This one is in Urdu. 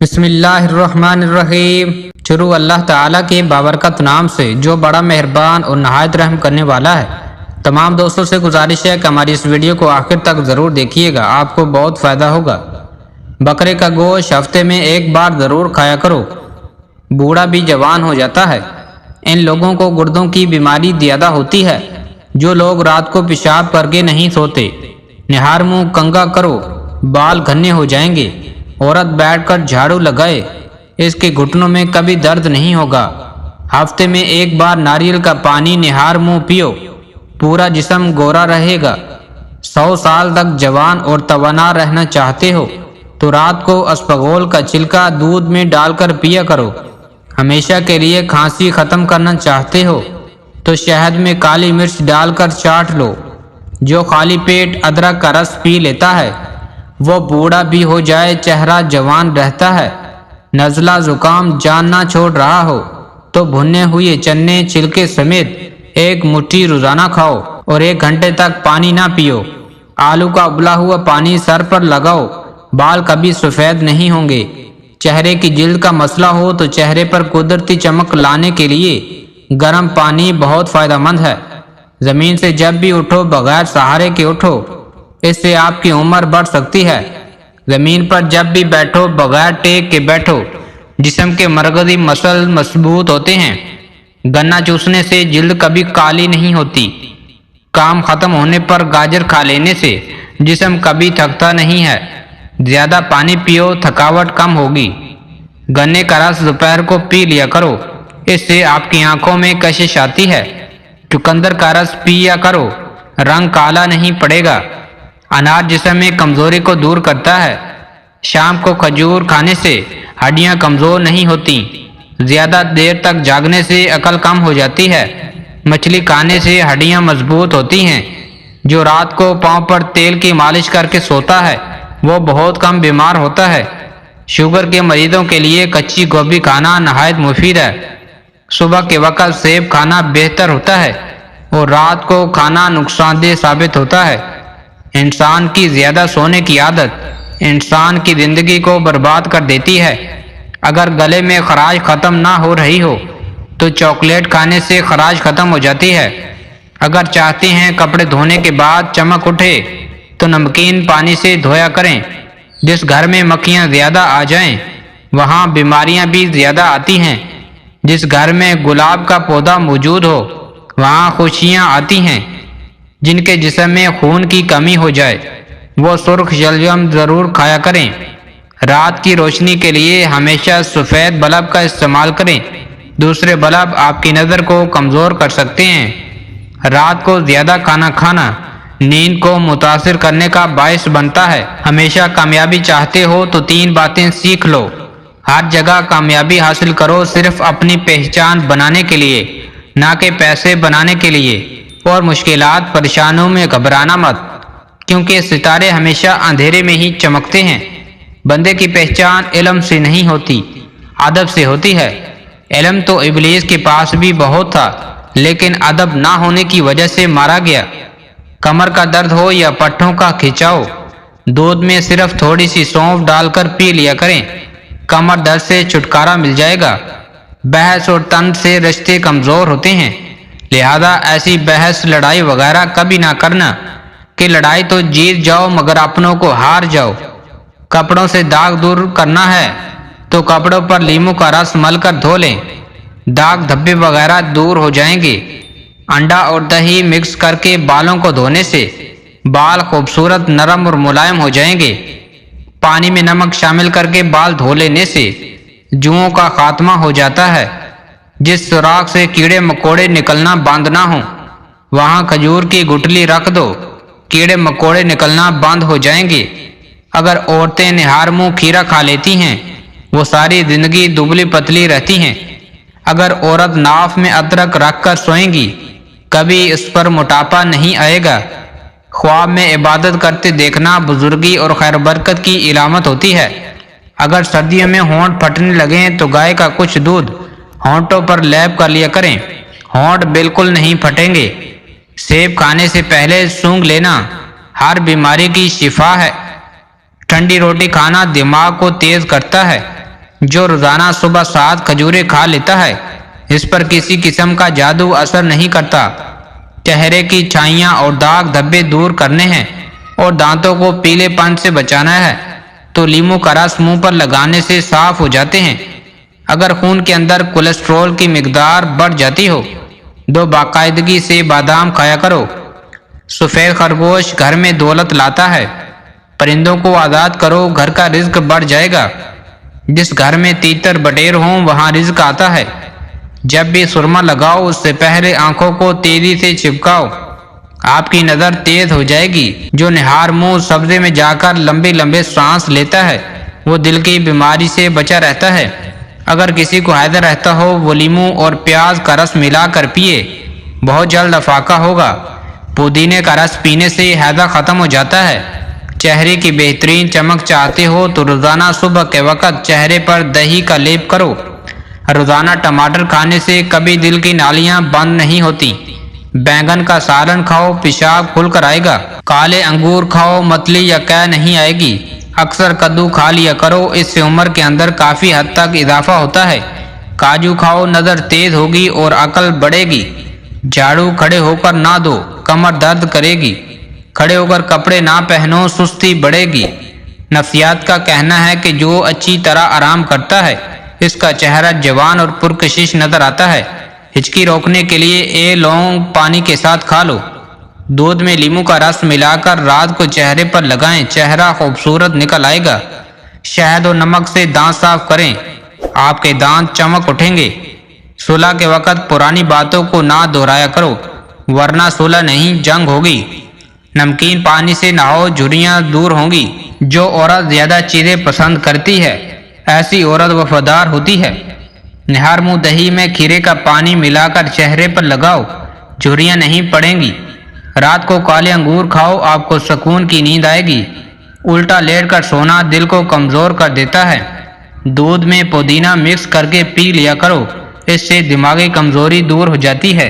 بسم اللہ الرحمن الرحیم۔ شروع اللہ تعالیٰ کے بابرکت نام سے جو بڑا مہربان اور نہایت رحم کرنے والا ہے۔ تمام دوستوں سے گزارش ہے کہ ہماری اس ویڈیو کو آخر تک ضرور دیکھیے گا، آپ کو بہت فائدہ ہوگا۔ بکرے کا گوشت ہفتے میں ایک بار ضرور کھایا کرو، بوڑھا بھی جوان ہو جاتا ہے۔ ان لوگوں کو گردوں کی بیماری زیادہ ہوتی ہے جو لوگ رات کو پیشاب کر کے نہیں سوتے۔ نہار منہ کنگھا کرو، بال گھنے ہو جائیں گے۔ عورت بیٹھ کر جھاڑو لگائے، اس کے گھٹنوں میں کبھی درد نہیں ہوگا۔ ہفتے میں ایک بار ناریل کا پانی نہار منہ پیو، پورا جسم گورا رہے گا۔ 100 سال تک جوان اور توانا رہنا چاہتے ہو تو رات کو اسپغول کا چھلکا دودھ میں ڈال کر پیا کرو۔ ہمیشہ کے لیے کھانسی ختم کرنا چاہتے ہو تو شہد میں کالی مرچ ڈال کر چاٹ لو۔ جو خالی پیٹ ادرک کا رس پی لیتا ہے وہ بوڑھا بھی ہو جائے چہرہ جوان رہتا ہے۔ نزلہ زکام جان نہ چھوڑ رہا ہو تو بھنے ہوئے چنے چھلکے سمیت ایک مٹھی روزانہ کھاؤ اور 1 گھنٹے تک پانی نہ پیو۔ آلو کا ابلا ہوا پانی سر پر لگاؤ، بال کبھی سفید نہیں ہوں گے۔ چہرے کی جلد کا مسئلہ ہو تو چہرے پر قدرتی چمک لانے کے لیے گرم پانی بہت فائدہ مند ہے۔ زمین سے جب بھی اٹھو بغیر سہارے کے اٹھو، اس سے آپ کی عمر بڑھ سکتی ہے۔ زمین پر جب بھی بیٹھو بغیر ٹیک کے بیٹھو، جسم کے مرکزی مسل مضبوط ہوتے ہیں۔ گنا چوسنے سے جلد کبھی کالی نہیں ہوتی۔ کام ختم ہونے پر گاجر کھا لینے سے جسم کبھی تھکتا نہیں ہے۔ زیادہ پانی پیو، تھکاوٹ کم ہوگی۔ گنے کا رس دوپہر کو پی لیا کرو، اس سے آپ کی آنکھوں میں کشش آتی ہے۔ چقندر کا رس پیا کرو، رنگ کالا نہیں پڑے گا۔ انار جسم میں کمزوری کو دور کرتا ہے۔ شام کو کھجور کھانے سے ہڈیاں کمزور نہیں ہوتی۔ زیادہ دیر تک جاگنے سے عقل کم ہو جاتی ہے۔ مچھلی کھانے سے ہڈیاں مضبوط ہوتی ہیں۔ جو رات کو پاؤں پر تیل کی مالش کر کے سوتا ہے وہ بہت کم بیمار ہوتا ہے۔ شوگر کے مریضوں کے لیے کچی گوبھی کھانا نہایت مفید ہے۔ صبح کے وقت سیب کھانا بہتر ہوتا ہے اور رات کو کھانا نقصان دہ ثابت ہوتا ہے۔ انسان کی زیادہ سونے کی عادت انسان کی زندگی کو برباد کر دیتی ہے۔ اگر گلے میں خراش ختم نہ ہو رہی ہو تو چاکلیٹ کھانے سے خراش ختم ہو جاتی ہے۔ اگر چاہتے ہیں کپڑے دھونے کے بعد چمک اٹھے تو نمکین پانی سے دھویا کریں۔ جس گھر میں مکھیاں زیادہ آ جائیں وہاں بیماریاں بھی زیادہ آتی ہیں۔ جس گھر میں گلاب کا پودا موجود ہو وہاں خوشیاں آتی ہیں۔ جن کے جسم میں خون کی کمی ہو جائے وہ سرخ شلجم ضرور کھایا کریں۔ رات کی روشنی کے لیے ہمیشہ سفید بلب کا استعمال کریں، دوسرے بلب آپ کی نظر کو کمزور کر سکتے ہیں۔ رات کو زیادہ کھانا کھانا نیند کو متاثر کرنے کا باعث بنتا ہے۔ ہمیشہ کامیابی چاہتے ہو تو 3 باتیں سیکھ لو۔ ہر جگہ کامیابی حاصل کرو صرف اپنی پہچان بنانے کے لیے، نہ کہ پیسے بنانے کے لیے۔ اور مشکلات پریشانیوں میں گھبرانا مت، کیونکہ ستارے ہمیشہ اندھیرے میں ہی چمکتے ہیں۔ بندے کی پہچان علم سے نہیں ہوتی، ادب سے ہوتی ہے۔ علم تو ابلیس کے پاس بھی بہت تھا لیکن ادب نہ ہونے کی وجہ سے مارا گیا۔ کمر کا درد ہو یا پٹھوں کا کھچاؤ، دودھ میں صرف تھوڑی سی سونف ڈال کر پی لیا کریں، کمر درد سے چھٹکارا مل جائے گا۔ بحث اور طنز سے رشتے کمزور ہوتے ہیں، لہذا ایسی بحث لڑائی وغیرہ کبھی نہ کرنا کہ لڑائی تو جیت جاؤ مگر اپنوں کو ہار جاؤ۔ کپڑوں سے داغ دور کرنا ہے تو کپڑوں پر لیموں کا رس مل کر دھو لیں، داغ دھبے وغیرہ دور ہو جائیں گے۔ انڈا اور دہی مکس کر کے بالوں کو دھونے سے بال خوبصورت نرم اور ملائم ہو جائیں گے۔ پانی میں نمک شامل کر کے بال دھو لینے سے جوؤں کا خاتمہ ہو جاتا ہے۔ جس سوراخ سے کیڑے مکوڑے نکلنا بند نہ ہوں وہاں کھجور کی گٹلی رکھ دو، کیڑے مکوڑے نکلنا بند ہو جائیں گے۔ اگر عورتیں نہار منہ کھیرا کھا لیتی ہیں وہ ساری زندگی دبلی پتلی رہتی ہیں۔ اگر عورت ناف میں ادرک رکھ کر سوئیں گی کبھی اس پر موٹاپا نہیں آئے گا۔ خواب میں عبادت کرتے دیکھنا بزرگی اور خیر برکت کی علامت ہوتی ہے۔ اگر سردیوں میں ہونٹ پھٹنے لگیں تو گائے کا کچھ دودھ ہونٹوں پر لیپ کر لیا کریں، ہونٹ بالکل نہیں پھٹیں گے۔ سیب کھانے سے پہلے سونگھ لینا ہر بیماری کی شفا ہے۔ ٹھنڈی روٹی کھانا دماغ کو تیز کرتا ہے۔ جو روزانہ صبح 7 کھجوریں کھا لیتا ہے اس پر کسی قسم کا جادو اثر نہیں کرتا۔ چہرے کی چھائیاں اور داغ دھبے دور کرنے ہیں اور دانتوں کو پیلے پن سے بچانا ہے تو لیمو کا رس منہ پر لگانے سے صاف ہو جاتے ہیں۔ اگر خون کے اندر کولیسٹرول کی مقدار بڑھ جاتی ہو تو باقاعدگی سے بادام کھایا کرو۔ سفید خرگوش گھر میں دولت لاتا ہے۔ پرندوں کو آزاد کرو، گھر کا رزق بڑھ جائے گا۔ جس گھر میں تیتر بٹیر ہوں وہاں رزق آتا ہے۔ جب بھی سرما لگاؤ اس سے پہلے آنکھوں کو تیزی سے چپکاؤ، آپ کی نظر تیز ہو جائے گی۔ جو نہار منہ سبزے میں جا کر لمبے لمبے سانس لیتا ہے وہ دل کی بیماری سے بچا رہتا ہے۔ اگر کسی کو حیض رہتا ہو وہ لیمو اور پیاز کا رس ملا کر پیے، بہت جلد افاقہ ہوگا۔ پودینے کا رس پینے سے حیضہ ختم ہو جاتا ہے۔ چہرے کی بہترین چمک چاہتے ہو تو روزانہ صبح کے وقت چہرے پر دہی کا لیپ کرو۔ روزانہ ٹماٹر کھانے سے کبھی دل کی نالیاں بند نہیں ہوتی۔ بینگن کا سالن کھاؤ، پیشاب کھل کر آئے گا۔ کالے انگور کھاؤ، متلی یا قے نہیں آئے گی۔ اکثر کدو کھا لیا کرو، اس سے عمر کے اندر کافی حد تک اضافہ ہوتا ہے۔ کاجو کھاؤ، نظر تیز ہوگی اور عقل بڑھے گی۔ جھاڑو کھڑے ہو کر نہ دو، کمر درد کرے گی۔ کھڑے ہو کر کپڑے نہ پہنو، سستی بڑھے گی۔ نفسیات کا کہنا ہے کہ جو اچھی طرح آرام کرتا ہے اس کا چہرہ جوان اور پرکشش نظر آتا ہے۔ ہچکی روکنے کے لیے لونگ پانی کے ساتھ کھا لو۔ دودھ میں لیمو کا رس ملا کر رات کو چہرے پر لگائیں، چہرہ خوبصورت نکل آئے گا۔ شہد اور نمک سے دانت صاف کریں، آپ کے دانت چمک اٹھیں گے۔ صلح کے وقت پرانی باتوں کو نہ دہرایا کرو ورنہ صلح نہیں جنگ ہوگی۔ نمکین پانی سے نہاؤ، جھریاں دور ہوں گی۔ جو عورت زیادہ چیزیں پسند کرتی ہے ایسی عورت وفادار ہوتی ہے۔ نہار منہ دہی میں کھیرے کا پانی ملا کر چہرے پر لگاؤ، جھریاں نہیں پڑیں گی۔ رات کو کالے انگور کھاؤ، آپ کو سکون کی نیند آئے گی۔ الٹا لیٹ کر سونا دل کو کمزور کر دیتا ہے۔ دودھ میں پودینہ مکس کر کے پی لیا کرو، اس سے دماغی کمزوری دور ہو جاتی ہے۔